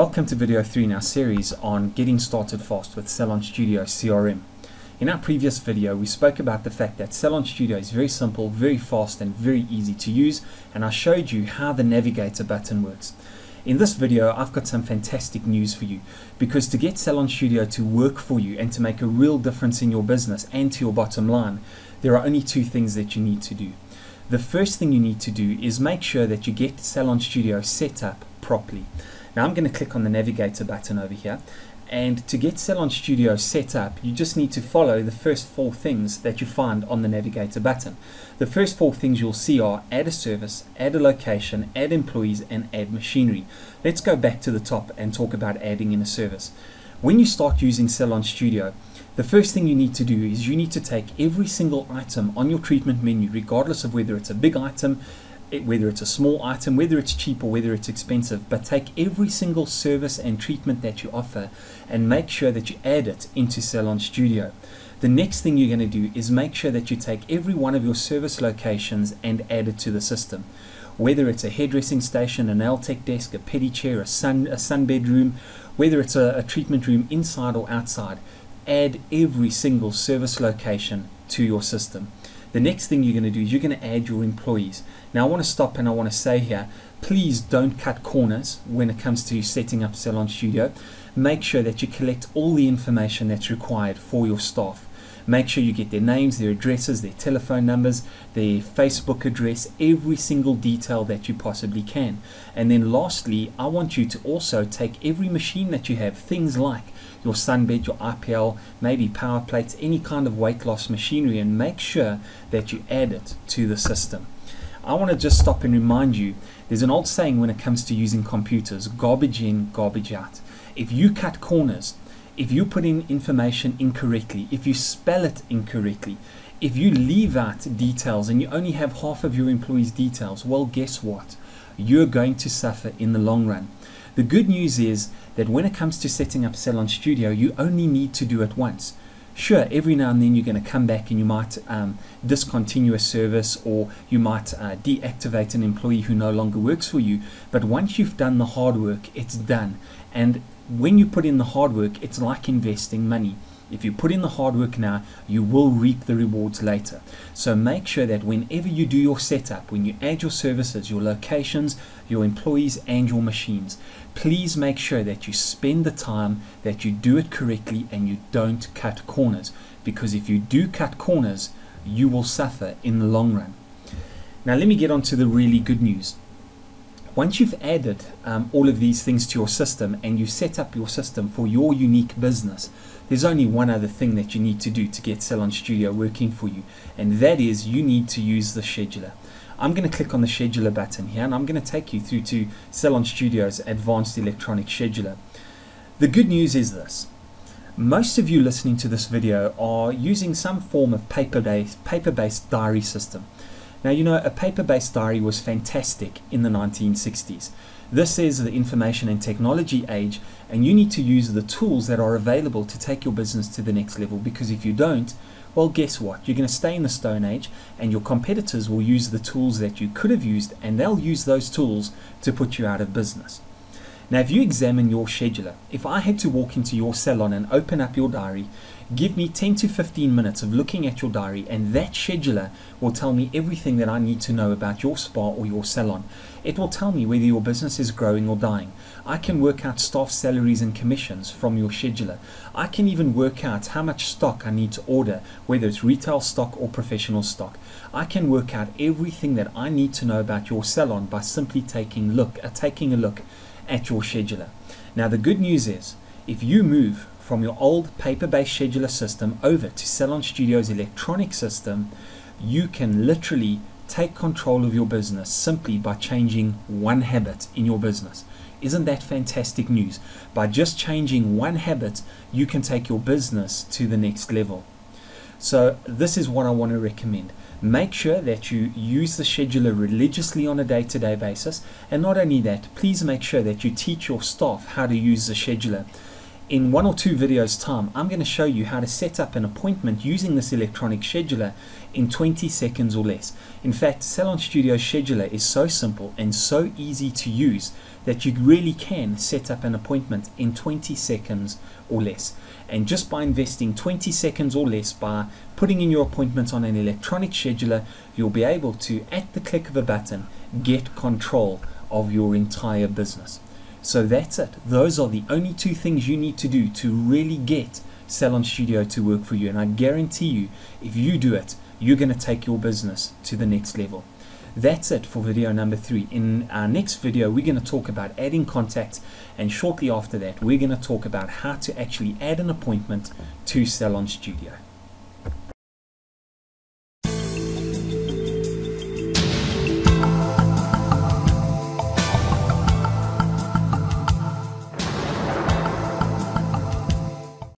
Welcome to video 3 in our series on getting started fast with Salon Studio CRM. In our previous video we spoke about the fact that Salon Studio is very simple, very fast and very easy to use, and I showed you how the navigator button works. In this video I've got some fantastic news for you, because to get Salon Studio to work for you and to make a real difference in your business and to your bottom line, there are only two things that you need to do. The first thing you need to do is make sure that you get Salon Studio set up properly. Now I'm going to click on the navigator button over here, and to get Salon Studio set up you just need to follow the first four things that you find on the navigator button. The first four things you'll see are add a service, add a location, add employees and add machinery. Let's go back to the top and talk about adding in a service. When you start using Salon Studio, the first thing you need to do is you need to take every single item on your treatment menu, regardless of whether it's a big item, whether it's a small item, whether it's cheap or whether it's expensive, but take every single service and treatment that you offer and make sure that you add it into Salon Studio. The next thing you're going to do is make sure that you take every one of your service locations and add it to the system. Whether it's a hairdressing station, a nail tech desk, a pedi chair, a sunbed room, whether it's a treatment room inside or outside, add every single service location to your system. The next thing you're going to do is you're going to add your employees. Now I want to stop and I want to say here, please don't cut corners when it comes to setting up Salon Studio. Make sure that you collect all the information that's required for your staff. Make sure you get their names, their addresses, their telephone numbers, their Facebook address, every single detail that you possibly can. And then lastly, I want you to also take every machine that you have, things like your sunbed, your IPL, maybe power plates, any kind of weight loss machinery, and make sure that you add it to the system. I want to just stop and remind you, there's an old saying when it comes to using computers, garbage in, garbage out. If you cut corners, if you put in information incorrectly, if you spell it incorrectly, if you leave out details and you only have half of your employees' details, well, guess what? You're going to suffer in the long run. The good news is that when it comes to setting up Salon Studio, you only need to do it once. Sure, every now and then you're going to come back and you might discontinue a service, or you might deactivate an employee who no longer works for you. But once you've done the hard work, it's done. And when you put in the hard work, it's like investing money. If you put in the hard work now, you will reap the rewards later. So make sure that whenever you do your setup, when you add your services, your locations, your employees and your machines, please make sure that you spend the time, that you do it correctly and you don't cut corners. Because if you do cut corners, you will suffer in the long run. Now let me get on to the really good news. Once you've added all of these things to your system and you set up your system for your unique business, there's only one other thing that you need to do to get Salon Studio working for you, and that is you need to use the scheduler. I'm going to click on the scheduler button here and I'm going to take you through to Salon Studio's advanced electronic scheduler. The good news is this. Most of you listening to this video are using some form of paper-based diary system. Now, you know, a paper-based diary was fantastic in the 1960s. This is the information and technology age, and you need to use the tools that are available to take your business to the next level, because if you don't, well, guess what? You're going to stay in the Stone Age, and your competitors will use the tools that you could have used, and they'll use those tools to put you out of business. Now, if you examine your scheduler, if I had to walk into your salon and open up your diary, give me 10 to 15 minutes of looking at your diary, and that scheduler will tell me everything that I need to know about your spa or your salon. It will tell me whether your business is growing or dying. I can work out staff salaries and commissions from your scheduler. I can even work out how much stock I need to order, whether it's retail stock or professional stock. I can work out everything that I need to know about your salon by simply taking a look at your scheduler. Now the good news is, if you move from your old paper-based scheduler system over to Salon Studio's electronic system, you can literally take control of your business simply by changing one habit in your business. Isn't that fantastic news? By just changing one habit, you can take your business to the next level. So this is what I want to recommend. Make sure that you use the scheduler religiously on a day-to-day basis, and not only that, please make sure that you teach your staff how to use the scheduler. In 1 or 2 videos time, I'm going to show you how to set up an appointment using this electronic scheduler in 20 seconds or less. In fact, Salon Studio Scheduler is so simple and so easy to use that you really can set up an appointment in 20 seconds or less. And just by investing 20 seconds or less, by putting in your appointment on an electronic scheduler, you'll be able to, at the click of a button, get control of your entire business. So that's it. Those are the only two things you need to do to really get Salon Studio to work for you. And I guarantee you, if you do it, you're going to take your business to the next level. That's it for video number 3. In our next video, we're going to talk about adding contacts, and shortly after that, we're going to talk about how to actually add an appointment to Salon Studio.